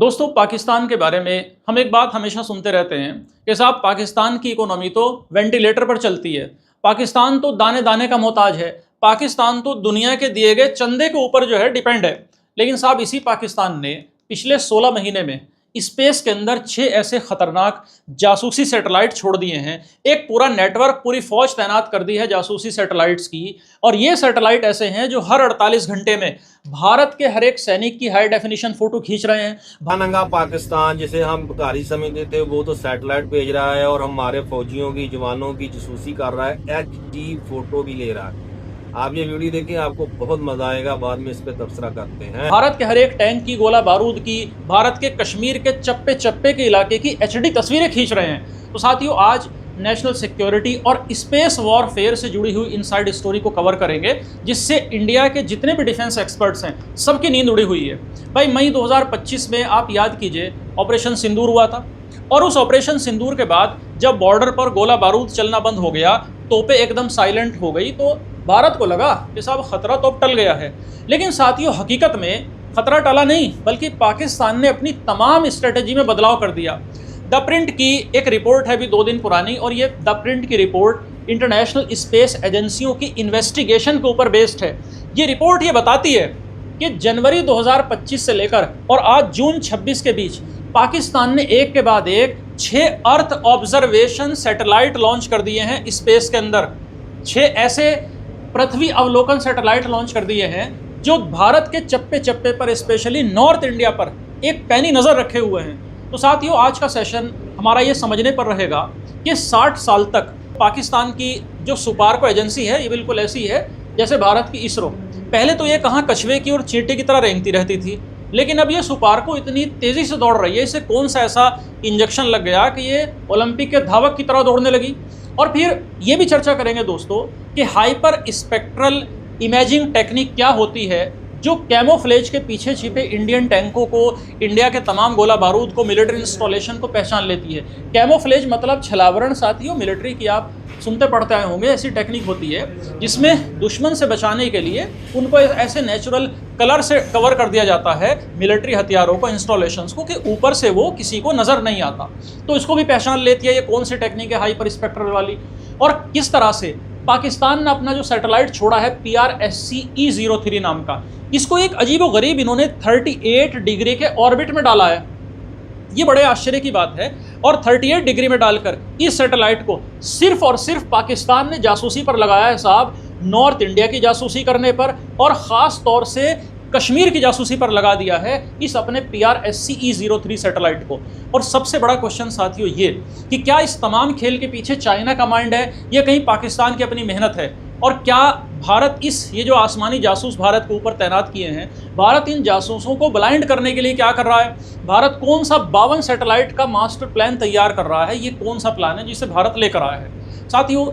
दोस्तों, पाकिस्तान के बारे में हम एक बात हमेशा सुनते रहते हैं कि साहब पाकिस्तान की इकोनॉमी तो वेंटिलेटर पर चलती है, पाकिस्तान तो दाने दाने का मोहताज है, पाकिस्तान तो दुनिया के दिए गए चंदे के ऊपर जो है डिपेंड है। लेकिन साहब इसी पाकिस्तान ने पिछले 16 महीने में स्पेस के अंदर 6 ऐसे खतरनाक जासूसी सैटेलाइट छोड़ दिए हैं। एक पूरा नेटवर्क, पूरी फौज तैनात कर दी है जासूसी सैटेलाइट्स की। और ये सैटेलाइट ऐसे हैं जो हर 48 घंटे में भारत के हर एक सैनिक की हाई डेफिनेशन फोटो खींच रहे हैं। भानंगा पाकिस्तान जिसे हम कारी समझते थे वो तो सैटेलाइट भेज रहा है और हमारे फौजियों की, जवानों की जासूसी कर रहा है, HD फोटो भी ले रहा है। आप ये वीडियो देखिए, आपको बहुत मजा आएगा। बाद में इस पे तबसरा करते हैं। भारत के हर एक टैंक की, गोला बारूद की, भारत के कश्मीर के चप्पे चप्पे के इलाके की HD तस्वीरें खींच रहे हैं। तो साथियों, आज नेशनल सिक्योरिटी और स्पेस वॉरफेयर से जुड़ी हुई इनसाइड स्टोरी को कवर करेंगे, जिससे इंडिया के जितने भी डिफेंस एक्सपर्ट्स हैं सबकी नींद उड़ी हुई है। भाई, मई 2025 में आप याद कीजिए ऑपरेशन सिंदूर हुआ था, और उस ऑपरेशन सिंदूर के बाद जब बॉर्डर पर गोला बारूद चलना बंद हो गया, तोपें एकदम साइलेंट हो गई, तो भारत को लगा कि साहब खतरा तो अब टल गया है। लेकिन साथियों, हकीकत में खतरा टला नहीं, बल्कि पाकिस्तान ने अपनी तमाम स्ट्रेटेजी में बदलाव कर दिया। द प्रिंट की एक रिपोर्ट है अभी 2 दिन पुरानी, और ये द प्रिंट की रिपोर्ट इंटरनेशनल स्पेस एजेंसियों की इन्वेस्टिगेशन के ऊपर बेस्ड है। ये रिपोर्ट ये बताती है कि जनवरी 2025 से लेकर और आज जून 26 के बीच पाकिस्तान ने एक के बाद एक 6 अर्थ ऑब्जर्वेशन सैटेलाइट लॉन्च कर दिए हैं स्पेस के अंदर। 6 ऐसे पृथ्वी अवलोकन सैटेलाइट लॉन्च कर दिए हैं जो भारत के चप्पे चप्पे पर, स्पेशली नॉर्थ इंडिया पर एक पैनी नज़र रखे हुए हैं। तो साथियों, आज का सेशन हमारा ये समझने पर रहेगा कि 60 साल तक पाकिस्तान की जो सुपारको एजेंसी है, ये बिल्कुल ऐसी है जैसे भारत की इसरो। पहले तो ये कहाँ कछुए की और चींटी की तरह रेंगती रहती थी, लेकिन अब ये सुपारको इतनी तेज़ी से दौड़ रही है, इसे कौन सा ऐसा इंजेक्शन लग गया कि ये ओलंपिक के धावक की तरह दौड़ने लगी। और फिर ये भी चर्चा करेंगे दोस्तों कि हाइपर स्पेक्ट्रल इमेजिंग टेक्निक क्या होती है, जो कैमोफ्लेज के पीछे छिपे इंडियन टैंकों को, इंडिया के तमाम गोला बारूद को, मिलिट्री इंस्टॉलेशन को पहचान लेती है। कैमोफ्लेज मतलब छलावरण। साथियों, मिलिट्री की आप सुनते पढ़ते आए होंगे, ऐसी टेक्निक होती है जिसमें दुश्मन से बचाने के लिए उनको ऐसे नेचुरल कलर से कवर कर दिया जाता है मिलिट्री हथियारों को, इंस्टॉलेशंस को, कि ऊपर से वो किसी को नज़र नहीं आता। तो इसको भी पहचान लेती है ये कौन सी टेक्निक है हाइपर स्पेक्ट्रल वाली। और किस तरह से पाकिस्तान ने अपना जो सैटेलाइट छोड़ा है PRSC-E03 नाम का, इसको एक अजीब व गरीब इन्होंने 38 डिग्री के ऑर्बिट में डाला है। ये बड़े आश्चर्य की बात है। और 38 डिग्री में डालकर इस सैटेलाइट को सिर्फ और सिर्फ पाकिस्तान ने जासूसी पर लगाया है साहब, नॉर्थ इंडिया की जासूसी करने पर, और ख़ास तौर से कश्मीर की जासूसी पर लगा दिया है इस अपने PRSC-E03 सैटेलाइट को। और सबसे बड़ा क्वेश्चन साथियों ये कि क्या इस तमाम खेल के पीछे चाइना का माइंड है, या कहीं पाकिस्तान की अपनी मेहनत है? और क्या भारत ये जो आसमानी जासूस भारत के ऊपर तैनात किए हैं, भारत इन जासूसों को ब्लाइंड करने के लिए क्या कर रहा है? भारत कौन सा 52 सैटेलाइट का मास्टर प्लान तैयार कर रहा है? ये कौन सा प्लान है जिसे भारत लेकर आया है? साथियों,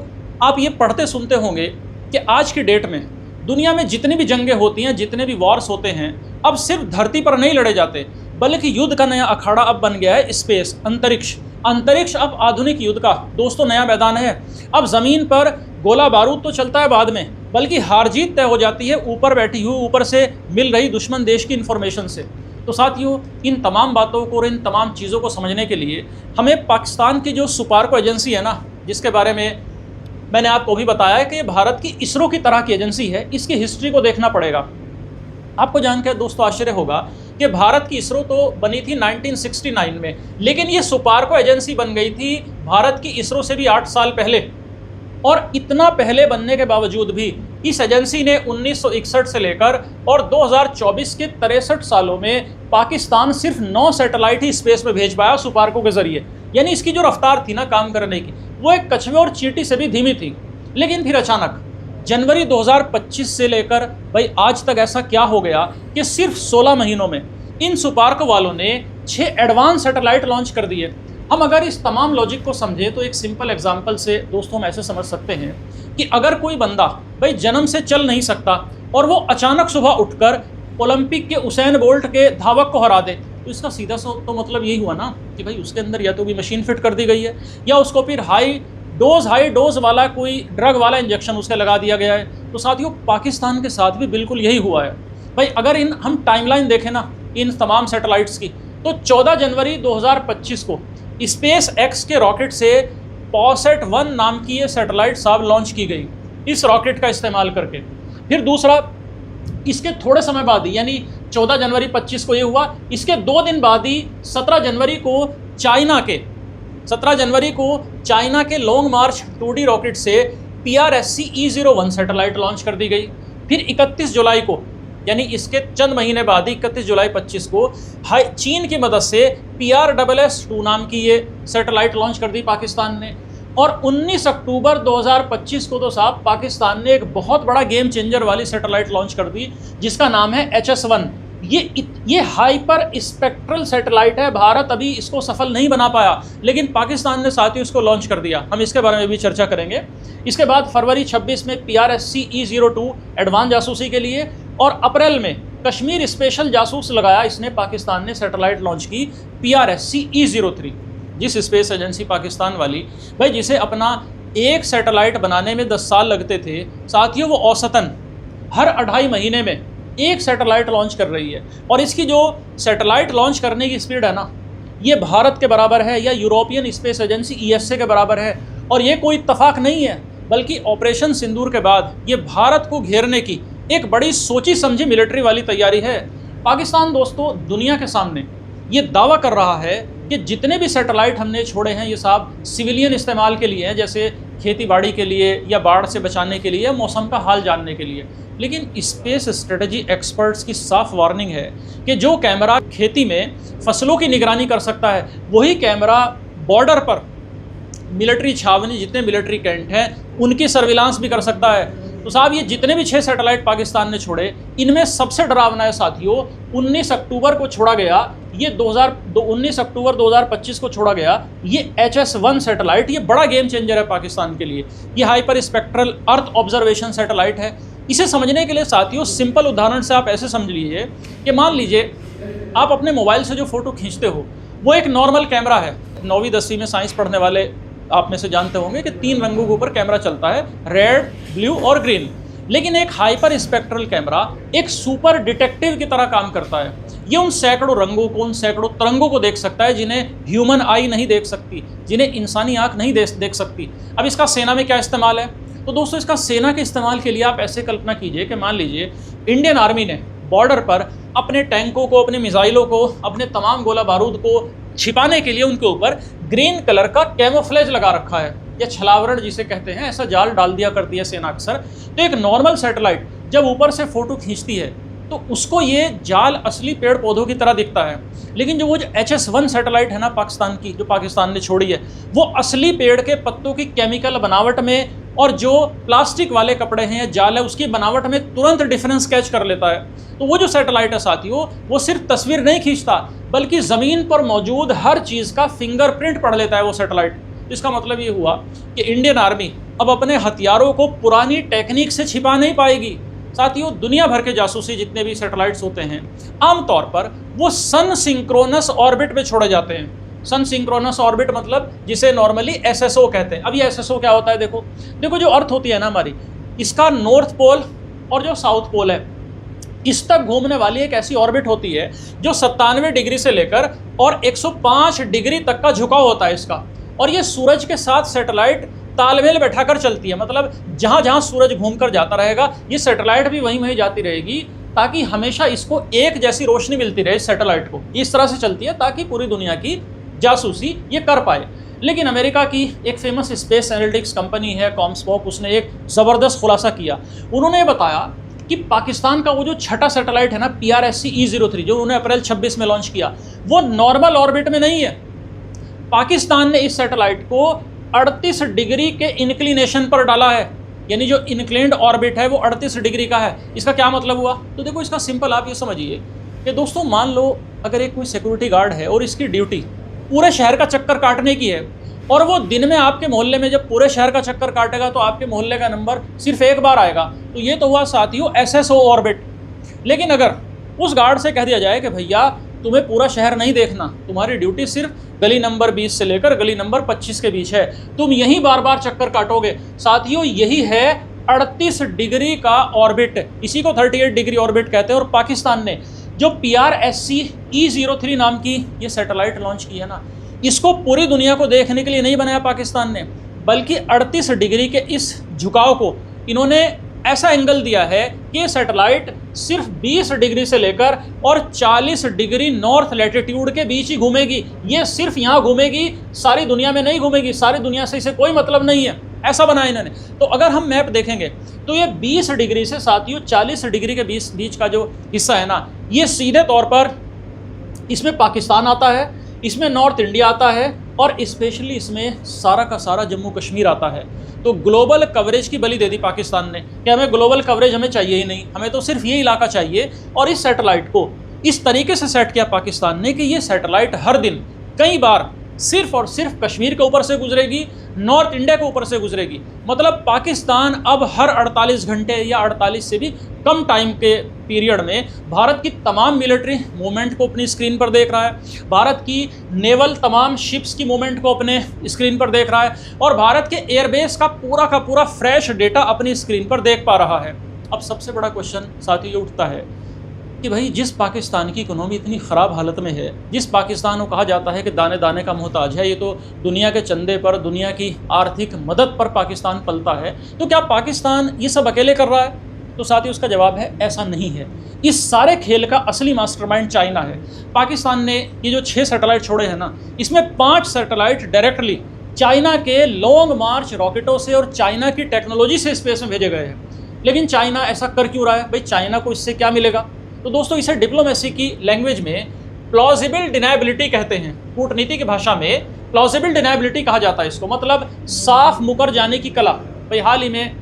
आप ये पढ़ते सुनते होंगे कि आज की डेट में दुनिया में जितनी भी जंगें होती हैं, जितने भी वॉर्स होते हैं, अब सिर्फ धरती पर नहीं लड़े जाते, बल्कि युद्ध का नया अखाड़ा अब बन गया है स्पेस, अंतरिक्ष। अंतरिक्ष अब आधुनिक युद्ध का दोस्तों नया मैदान है। अब ज़मीन पर गोला बारूद तो चलता है बाद में, बल्कि हार जीत तय हो जाती है ऊपर बैठी हुई, ऊपर से मिल रही दुश्मन देश की इन्फॉर्मेशन से। तो साथियों, इन तमाम बातों को और इन तमाम चीज़ों को समझने के लिए हमें पाकिस्तान की जो सुपारको एजेंसी है ना, जिसके बारे में मैंने आपको भी बताया है कि ये भारत की इसरो की तरह की एजेंसी है, इसकी हिस्ट्री को देखना पड़ेगा। आपको जानकर दोस्तों आश्चर्य होगा कि भारत की इसरो तो बनी थी 1969 में, लेकिन ये सुपारको एजेंसी बन गई थी भारत की इसरो से भी 8 साल पहले। और इतना पहले बनने के बावजूद भी इस एजेंसी ने 1961 से लेकर और 2024 के 63 सालों में पाकिस्तान सिर्फ 9 सैटेलाइट ही स्पेस में भेज पाया सुपारको के जरिए। यानी इसकी जो रफ्तार थी ना काम करने की, वो एक कछुए और चींटी से भी धीमी थी। लेकिन फिर अचानक जनवरी 2025 से लेकर भाई आज तक ऐसा क्या हो गया कि सिर्फ 16 महीनों में इन सुपारको वालों ने 6 एडवांस सैटेलाइट लॉन्च कर दिए। हम अगर इस तमाम लॉजिक को समझें तो एक सिंपल एग्जांपल से दोस्तों हम ऐसे समझ सकते हैं कि अगर कोई बंदा भाई जन्म से चल नहीं सकता और वो अचानक सुबह उठकर ओलंपिक के उसेन बोल्ट के धावक को हरा दे, तो इसका सीधा सा तो मतलब यही हुआ ना कि भाई उसके अंदर या तो भी मशीन फिट कर दी गई है, या उसको फिर हाई डोज वाला कोई ड्रग वाला इंजेक्शन उसके लगा दिया गया है। तो साथियों, पाकिस्तान के साथ भी बिल्कुल यही हुआ है। भाई अगर हम टाइमलाइन देखें ना इन तमाम सैटेलाइट्स की, तो 14 जनवरी 2025 को स्पेस एक्स के रॉकेट से पॉसेट 1 नाम की ये सैटेलाइट साहब लॉन्च की गई इस रॉकेट का इस्तेमाल करके। फिर दूसरा, इसके थोड़े समय बाद ही यानी 14 जनवरी 25 को ये हुआ, इसके 2 दिन बाद ही 17 जनवरी को चाइना के लॉन्ग मार्च 2D रॉकेट से PRSC-E01 सैटेलाइट लॉन्च कर दी गई। फिर 31 जुलाई को यानी इसके चंद महीने बाद ही 31 जुलाई 25 को चीन की मदद से PRSS-2 नाम की ये सैटेलाइट लॉन्च कर दी पाकिस्तान ने। और 19 अक्टूबर 2025 को तो साहब पाकिस्तान ने एक बहुत बड़ा गेम चेंजर वाली सैटेलाइट लॉन्च कर दी जिसका नाम है HS-1। ये हाइपर स्पेक्ट्रल सैटेलाइट है। भारत अभी इसको सफल नहीं बना पाया, लेकिन पाकिस्तान ने साथ ही उसको लॉन्च कर दिया। हम इसके बारे में भी चर्चा करेंगे। इसके बाद फरवरी 26 में PRSC-E02 एडवांस जासूसी के लिए, और अप्रैल में कश्मीर स्पेशल जासूस लगाया इसने पाकिस्तान ने सैटेलाइट लॉन्च की PRSC-E03, जिस स्पेस एजेंसी पाकिस्तान वाली भाई जिसे अपना एक सैटेलाइट बनाने में 10 साल लगते थे, साथियों वो औसतन हर 2.5 महीने में एक सैटेलाइट लॉन्च कर रही है। और इसकी जो सैटेलाइट लॉन्च करने की स्पीड है ना, ये भारत के बराबर है या यूरोपियन स्पेस एजेंसी ESA के बराबर है। और ये कोई इत्तफाक नहीं है, बल्कि ऑपरेशन सिंदूर के बाद ये भारत को घेरने की एक बड़ी सोची समझी मिलिट्री वाली तैयारी है। पाकिस्तान दोस्तों दुनिया के सामने ये दावा कर रहा है कि जितने भी सैटेलाइट हमने छोड़े हैं ये साहब सिविलियन इस्तेमाल के लिए हैं, जैसे खेती बाड़ी के लिए या बाढ़ से बचाने के लिए या मौसम का हाल जानने के लिए। लेकिन स्पेस स्ट्रेटजी एक्सपर्ट्स की साफ वार्निंग है कि जो कैमरा खेती में फसलों की निगरानी कर सकता है, वही कैमरा बॉर्डर पर मिलिट्री छावनी, जितने मिलिट्री कैंट हैं, उनकी सर्विलांस भी कर सकता है। तो साहब ये जितने भी 6 सैटेलाइट पाकिस्तान ने छोड़े, इनमें सबसे डरावना है साथियों 19 अक्टूबर को छोड़ा गया, ये 19 अक्टूबर 2025 को छोड़ा गया ये HS-1 सैटेलाइट। ये बड़ा गेम चेंजर है पाकिस्तान के लिए। ये hyper spectral earth observation satellite है। इसे समझने के लिए साथियों सिंपल उदाहरण से आप ऐसे समझ लीजिए कि मान लीजिए आप अपने मोबाइल से जो फ़ोटो खींचते हो वो एक नॉर्मल कैमरा है। 9वीं 10वीं में साइंस पढ़ने वाले आप में से जानते होंगे कि 3 रंगों के ऊपर कैमरा चलता है, रेड, ब्लू और ग्रीन। लेकिन एक हाइपर स्पेक्ट्रल कैमरा एक सुपर डिटेक्टिव की तरह काम करता है। ये उन सैकड़ों रंगों को, उन सैकड़ों तरंगों को देख सकता है जिन्हें ह्यूमन आई नहीं देख सकती, जिन्हें इंसानी आंख नहीं देख सकती। अब इसका सेना में क्या इस्तेमाल है? तो दोस्तों इसका सेना के इस्तेमाल के लिए आप ऐसे कल्पना कीजिए कि मान लीजिए इंडियन आर्मी ने बॉर्डर पर अपने टैंकों को, अपने मिसाइलों को, अपने तमाम गोला बारूद को छिपाने के लिए उनके ऊपर ग्रीन कलर का कैमोफ्लेज लगा रखा है, या छलावरण जिसे कहते हैं, ऐसा जाल डाल दिया करती है सेना अक्सर। तो एक नॉर्मल सैटेलाइट जब ऊपर से फोटो खींचती है तो उसको ये जाल असली पेड़ पौधों की तरह दिखता है। लेकिन जो HS-1 सैटेलाइट है ना पाकिस्तान की, जो पाकिस्तान ने छोड़ी है, वो असली पेड़ के पत्तों की केमिकल बनावट में और जो प्लास्टिक वाले कपड़े हैं या जाल है उसकी बनावट में तुरंत डिफरेंस कैच कर लेता है। तो वो जो सैटेलाइट है साथियों, वो सिर्फ तस्वीर नहीं खींचता बल्कि ज़मीन पर मौजूद हर चीज़ का फिंगरप्रिंट पढ़ लेता है वो सैटेलाइट। इसका मतलब ये हुआ कि इंडियन आर्मी अब अपने हथियारों को पुरानी टेक्निक से छिपा नहीं पाएगी। साथियों दुनिया भर के जासूसी जितने भी सैटेलाइट्स होते हैं आमतौर पर वो सन सिंक्रोनस ऑर्बिट में छोड़े जाते हैं। सन सिंक्रोनस ऑर्बिट मतलब जिसे नॉर्मली SSO कहते हैं। अब ये SSO क्या होता है? देखो जो अर्थ होती है ना हमारी, इसका नॉर्थ पोल और जो साउथ पोल है इस तक घूमने वाली एक ऐसी ऑर्बिट होती है जो 97 डिग्री से लेकर और 105 डिग्री तक का झुकाव होता है इसका। और ये सूरज के साथ सैटेलाइट तालमेल बैठाकर चलती है, मतलब जहाँ जहाँ सूरज घूमकर जाता रहेगा ये सैटेलाइट भी वहीं जाती रहेगी, ताकि हमेशा इसको एक जैसी रोशनी मिलती रहे। सैटेलाइट को इस तरह से चलती है ताकि पूरी दुनिया की जासूसी ये कर पाए। लेकिन अमेरिका की एक फेमस स्पेस एनालिटिक्स कंपनी है कॉमस्कॉप, उसने एक ज़बरदस्त खुलासा किया। उन्होंने बताया कि पाकिस्तान का वो जो छठा सैटेलाइट है ना PRSC-E03 जो उन्होंने अप्रैल 26 में लॉन्च किया, वो नॉर्मल ऑर्बिट में नहीं है। पाकिस्तान ने इस सैटेलाइट को 38 डिग्री के इंक्लिनेशन पर डाला है, यानी जो इंक्लिनेड ऑर्बिट है वो 38 डिग्री का है। इसका क्या मतलब हुआ? तो देखो इसका सिंपल आप ये समझिए कि दोस्तों मान लो अगर एक कोई सिक्योरिटी गार्ड है और इसकी ड्यूटी पूरे शहर का चक्कर काटने की है, और वो दिन में आपके मोहल्ले में जब पूरे शहर का चक्कर काटेगा तो आपके मोहल्ले का नंबर सिर्फ एक बार आएगा। तो ये तो हुआ साथियों SSO ऑर्बिट। लेकिन अगर उस गार्ड से कह दिया जाए कि भैया तुम्हें पूरा शहर नहीं देखना, तुम्हारी ड्यूटी सिर्फ गली नंबर 20 से लेकर गली नंबर 25 के बीच है, तुम यहीं बार बार चक्कर काटोगे। साथियों यही है 38 डिग्री का ऑर्बिट, इसी को 38 डिग्री ऑर्बिट कहते हैं। और पाकिस्तान ने जो PRSC E03 नाम की ये सैटेलाइट लॉन्च की है ना, इसको पूरी दुनिया को देखने के लिए नहीं बनाया पाकिस्तान ने, बल्कि 38 डिग्री के इस झुकाव को इन्होंने ऐसा एंगल दिया है कि ये सैटेलाइट सिर्फ 20 डिग्री से लेकर और 40 डिग्री नॉर्थ लैटिट्यूड के बीच ही घूमेगी। ये सिर्फ यहाँ घूमेगी, सारी दुनिया में नहीं घूमेगी, सारी दुनिया से इसे कोई मतलब नहीं है, ऐसा बनाया इन्होंने। तो अगर हम मैप देखेंगे तो ये 20 डिग्री से साथियों 40 डिग्री के बीच का जो हिस्सा है ना, ये सीधे तौर पर इसमें पाकिस्तान आता है, इसमें नॉर्थ इंडिया आता है और स्पेशली इसमें सारा का सारा जम्मू कश्मीर आता है। तो ग्लोबल कवरेज की बलि दे दी पाकिस्तान ने कि हमें ग्लोबल कवरेज हमें चाहिए ही नहीं, हमें तो सिर्फ ये इलाका चाहिए। और इस सैटेलाइट को इस तरीके से सेट किया पाकिस्तान ने कि ये सैटेलाइट हर दिन कई बार सिर्फ और सिर्फ कश्मीर के ऊपर से गुजरेगी, नॉर्थ इंडिया के ऊपर से गुजरेगी। मतलब पाकिस्तान अब हर 48 घंटे या 48 से भी कम टाइम के पीरियड में भारत की तमाम मिलिट्री मूवमेंट को अपनी स्क्रीन पर देख रहा है, भारत की नेवल तमाम शिप्स की मूवमेंट को अपने स्क्रीन पर देख रहा है और भारत के एयरबेस का पूरा फ्रेश डेटा अपनी स्क्रीन पर देख पा रहा है। अब सबसे बड़ा क्वेश्चन साथियों ये उठता है कि भाई जिस पाकिस्तान की इकोनॉमी इतनी ख़राब हालत में है, जिस पाकिस्तान को कहा जाता है कि दाने दाने का मोहताज है, ये तो दुनिया के चंदे पर, दुनिया की आर्थिक मदद पर पाकिस्तान पलता है, तो क्या पाकिस्तान ये सब अकेले कर रहा है? तो साथियों उसका जवाब है ऐसा नहीं है। इस सारे खेल का असली मास्टरमाइंड चाइना है। पाकिस्तान ने ये जो 6 सैटेलाइट छोड़े हैं ना, इसमें 5 सैटेलाइट डायरेक्टली चाइना के लॉन्ग मार्च रॉकेटों से और चाइना की टेक्नोलॉजी से स्पेस में भेजे गए हैं। लेकिन चाइना ऐसा कर क्यों रहा है? भाई चाइना को इससे क्या मिलेगा? तो दोस्तों इसे डिप्लोमेसी की लैंग्वेज में प्लॉजिबल डिनायबिलिटी कहते हैं, कूटनीति की भाषा में प्लॉजिबल डिनायबिलिटी कहा जाता है इसको, मतलब साफ मुकर जाने की कला। भाई हाल ही में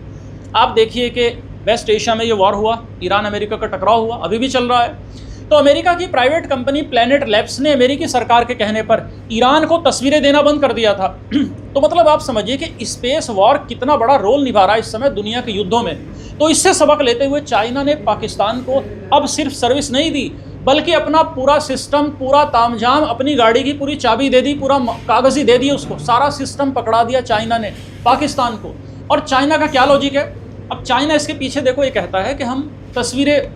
आप देखिए कि वेस्ट एशिया में ये वॉर हुआ, ईरान अमेरिका का टकराव हुआ, अभी भी चल रहा है। तो अमेरिका की प्राइवेट कंपनी प्लैनेट लैब्स ने अमेरिकी सरकार के कहने पर ईरान को तस्वीरें देना बंद कर दिया था। तो मतलब आप समझिए कि स्पेस वॉर कितना बड़ा रोल निभा रहा है इस समय दुनिया के युद्धों में। तो इससे सबक लेते हुए चाइना ने पाकिस्तान को अब सिर्फ सर्विस नहीं दी, बल्कि अपना पूरा सिस्टम, पूरा तामझाम, अपनी गाड़ी की पूरी चाबी दे दी, पूरा कागज़ ही दे दिया उसको, सारा सिस्टम पकड़ा दिया चाइना ने पाकिस्तान को। और चाइना का क्या लॉजिक है? अब चाइना इसके पीछे देखो ये कहता है कि हम तस्वीरें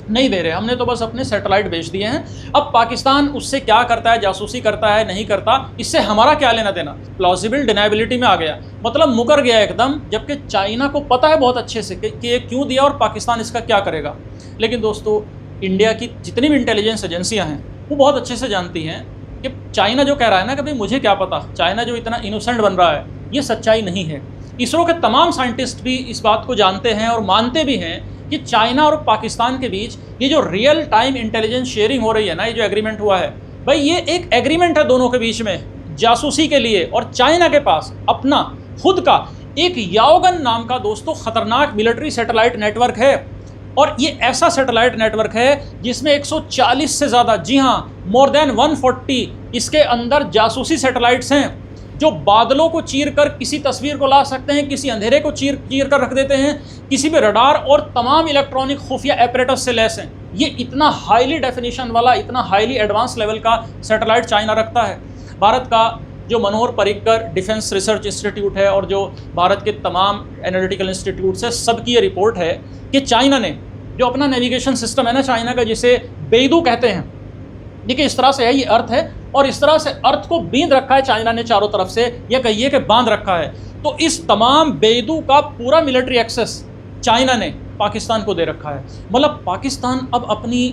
नहीं दे रहे, हमने तो बस अपने सैटेलाइट बेच दिए हैं। अब पाकिस्तान उससे क्या करता है, जासूसी करता है नहीं करता, इससे हमारा क्या लेना देना? प्लॉजिबल डिनायबिलिटी में आ गया, मतलब मुकर गया एकदम, जबकि चाइना को पता है बहुत अच्छे से कि ये क्यों दिया और पाकिस्तान इसका क्या करेगा। लेकिन दोस्तों इंडिया की जितनी भी इंटेलिजेंस एजेंसियाँ हैं वो बहुत अच्छे से जानती हैं कि चाइना जो कह रहा है ना कि भाई मुझे क्या पता, चाइना जो इतना इनोसेंट बन रहा है, ये सच्चाई नहीं है। इसरो के तमाम साइंटिस्ट भी इस बात को जानते हैं और मानते भी हैं कि चाइना और पाकिस्तान के बीच ये जो रियल टाइम इंटेलिजेंस शेयरिंग हो रही है ना, ये जो एग्रीमेंट हुआ है, भाई ये एक एग्रीमेंट है दोनों के बीच में जासूसी के लिए। और चाइना के पास अपना खुद का एक याओगन नाम का दोस्तों खतरनाक मिलिट्री सैटेलाइट नेटवर्क है। और ये ऐसा सैटेलाइट नेटवर्क है जिसमें 140 से ज़्यादा, जी हाँ मोर देन 140 इसके अंदर जासूसी सैटेलाइट्स हैं जो बादलों को चीर कर किसी तस्वीर को ला सकते हैं, किसी अंधेरे को चीर कर रख देते हैं, किसी में रडार और तमाम इलेक्ट्रॉनिक खुफिया एपरेटस से लैस हैं। ये इतना हाईली डेफिनेशन वाला, इतना हाईली एडवांस लेवल का सैटेलाइट चाइना रखता है। भारत का जो Manohar Parrikar defence research institute है और जो भारत के तमाम एनालिटिकल इंस्टीट्यूट्स है, सबकी ये रिपोर्ट है कि चाइना ने जो अपना नेविगेशन सिस्टम है ना चाइना का, जिसे बेइदू कहते हैं, देखिए इस तरह से है, ये अर्थ है और इस तरह से अर्थ को बींद रखा है चाइना ने चारों तरफ से, या कहिए कि बांध रखा है। तो इस तमाम बेइदू का पूरा मिलिट्री एक्सेस चाइना ने पाकिस्तान को दे रखा है। मतलब पाकिस्तान अब अपनी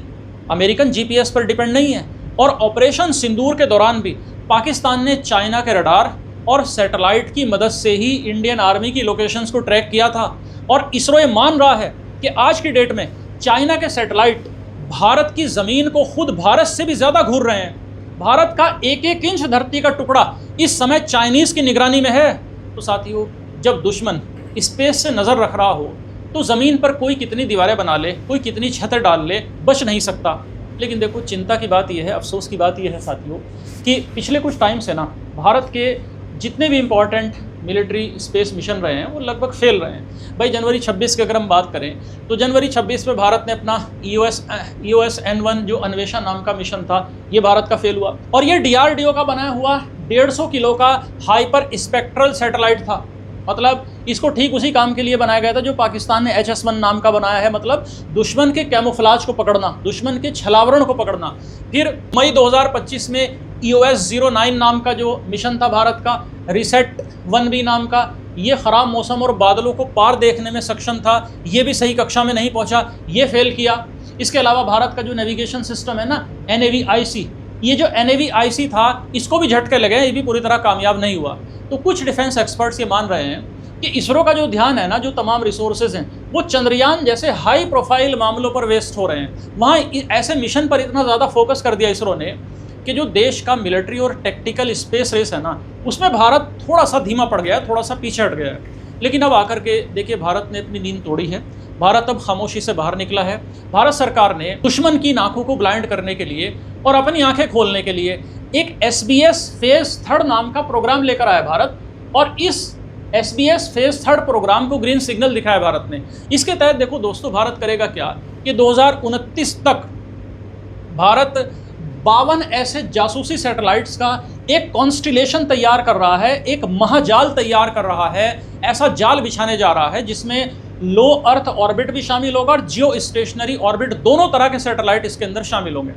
अमेरिकन जीपीएस पर डिपेंड नहीं है। और ऑपरेशन सिंदूर के दौरान भी पाकिस्तान ने चाइना के रडार और सैटेलाइट की मदद से ही इंडियन आर्मी की लोकेशंस को ट्रैक किया था। और इसरो ये मान रहा है कि आज की डेट में चाइना के सैटेलाइट भारत की ज़मीन को खुद भारत से भी ज़्यादा घूर रहे हैं। भारत का एक एक इंच धरती का टुकड़ा इस समय चाइनीज़ की निगरानी में है। तो साथियों, जब दुश्मन स्पेस से नज़र रख रहा हो तो ज़मीन पर कोई कितनी दीवारें बना ले, कोई कितनी छतें डाल ले, बच नहीं सकता। लेकिन देखो चिंता की बात यह है, अफसोस की बात यह है साथियों, कि पिछले कुछ टाइम से ना भारत के जितने भी इम्पॉर्टेंट मिलिट्री स्पेस मिशन रहे हैं वो लगभग फेल रहे हैं। भाई जनवरी 26 की अगर हम बात करें तो जनवरी 26 में भारत ने अपना EOS-N1 जो अन्वेषण नाम का मिशन था, ये भारत का फेल हुआ। और ये DRDO का बनाया हुआ 150 किलो का हाइपर स्पेक्ट्रल सैटेलाइट था। मतलब इसको ठीक उसी काम के लिए बनाया गया था जो पाकिस्तान ने HS-1 नाम का बनाया है, मतलब दुश्मन के कैमोफ्लाज को पकड़ना, दुश्मन के छलावरण को पकड़ना। फिर मई 2025 में EOS-09 नाम का जो मिशन था भारत का, रीसेट 1B नाम का, ये ख़राब मौसम और बादलों को पार देखने में सक्षम था, ये भी सही कक्षा में नहीं पहुंचा, ये फेल किया। इसके अलावा भारत का जो नेविगेशन सिस्टम है ना, NAVIC, ये जो NAVIC था इसको भी झटके लगे, ये भी पूरी तरह कामयाब नहीं हुआ। तो कुछ डिफेंस एक्सपर्ट्स ये मान रहे हैं कि इसरो का जो ध्यान है ना, जो तमाम रिसोर्सेज हैं, वो चंद्रयान जैसे हाई प्रोफाइल मामलों पर वेस्ट हो रहे हैं। वहाँ ऐसे मिशन पर इतना ज़्यादा फोकस कर दिया इसरो ने कि जो देश का मिलिट्री और टेक्टिकल स्पेस रेस है ना, उसमें भारत थोड़ा सा धीमा पड़ गया है, थोड़ा सा पीछे हट गया है। लेकिन अब आकर के देखिए, भारत ने अपनी नींद तोड़ी है, भारत अब खामोशी से बाहर निकला है। भारत सरकार ने दुश्मन की आंखों को ब्लाइंड करने के लिए और अपनी आंखें खोलने के लिए एक SBS फेज 3 नाम का प्रोग्राम लेकर आया भारत, और इस SBS फेज 3 प्रोग्राम को ग्रीन सिग्नल दिखाया भारत ने। इसके तहत देखो दोस्तों, भारत करेगा क्या कि 2029 तक भारत 52 ऐसे जासूसी सैटेलाइट्स का एक कॉन्स्टिलेशन तैयार कर रहा है, एक महाजाल तैयार कर रहा है। ऐसा जाल बिछाने जा रहा है जिसमें लो अर्थ ऑर्बिट भी शामिल होगा और जियो स्टेशनरी ऑर्बिट, दोनों तरह के सैटेलाइट इसके अंदर शामिल होंगे।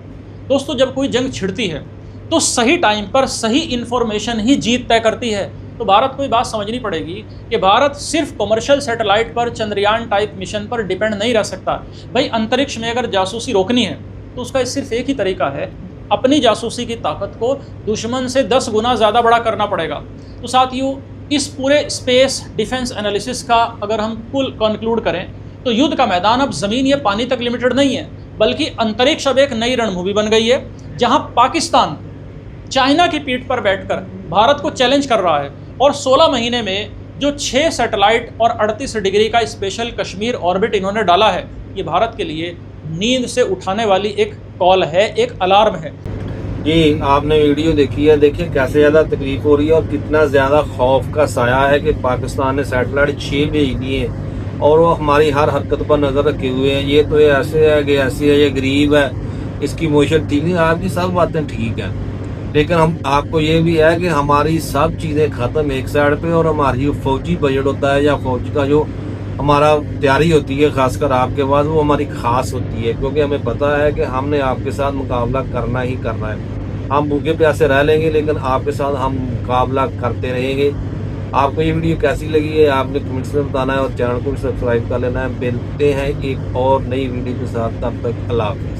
दोस्तों, जब कोई जंग छिड़ती है तो सही टाइम पर सही इंफॉर्मेशन ही जीत तय करती है। तो भारत को ये बात समझनी पड़ेगी कि भारत सिर्फ कमर्शियल सैटेलाइट पर, चंद्रयान टाइप मिशन पर डिपेंड नहीं रह सकता। भाई, अंतरिक्ष में अगर जासूसी रोकनी है तो उसका सिर्फ एक ही तरीका है, अपनी जासूसी की ताकत को दुश्मन से 10 गुना ज़्यादा बड़ा करना पड़ेगा। तो साथियों, इस पूरे स्पेस डिफेंस एनालिसिस का अगर हम कुल कंक्लूड करें तो युद्ध का मैदान अब ज़मीन या पानी तक लिमिटेड नहीं है, बल्कि अंतरिक्ष अब एक नई रणभूमि बन गई है, जहां पाकिस्तान चाइना की पीठ पर बैठकर भारत को चैलेंज कर रहा है। और 16 महीने में जो 6 सैटेलाइट और 38 डिग्री का स्पेशल कश्मीर ऑर्बिट इन्होंने डाला है, ये भारत के लिए नींद से उठाने वाली एक कॉल है, एक अलार्म है। जी, आपने वीडियो देखी है, देखिए कैसे ज़्यादा तकलीफ हो रही है और कितना ज़्यादा खौफ का साया है कि पाकिस्तान ने सैटेलाइट 6 भेज दिए और वो हमारी हर हरकत पर नज़र रखे हुए हैं। ये तो ये ऐसे है कि ऐसी है, ये गरीब है, इसकी मोशन ठीक नहीं। आपकी सब बातें ठीक हैं, लेकिन हम आपको ये भी है कि हमारी सब चीज़ें ख़त्म एक साइड पे, और हमारी जो फौजी बजट होता है या फौज का जो हमारा तैयारी होती है, खासकर आपके पास, वो हमारी खास होती है, क्योंकि हमें पता है कि हमने आपके साथ मुकाबला करना ही करना है। हम भूखे प्यासे रह लेंगे, लेकिन आपके साथ हम मुकाबला करते रहेंगे। आपको ये वीडियो कैसी लगी है आपने कमेंट्स में बताना है और चैनल को भी सब्सक्राइब कर लेना है। मिलते हैं एक और नई वीडियो के साथ, तब तक अल्लाह हाफ़िज़।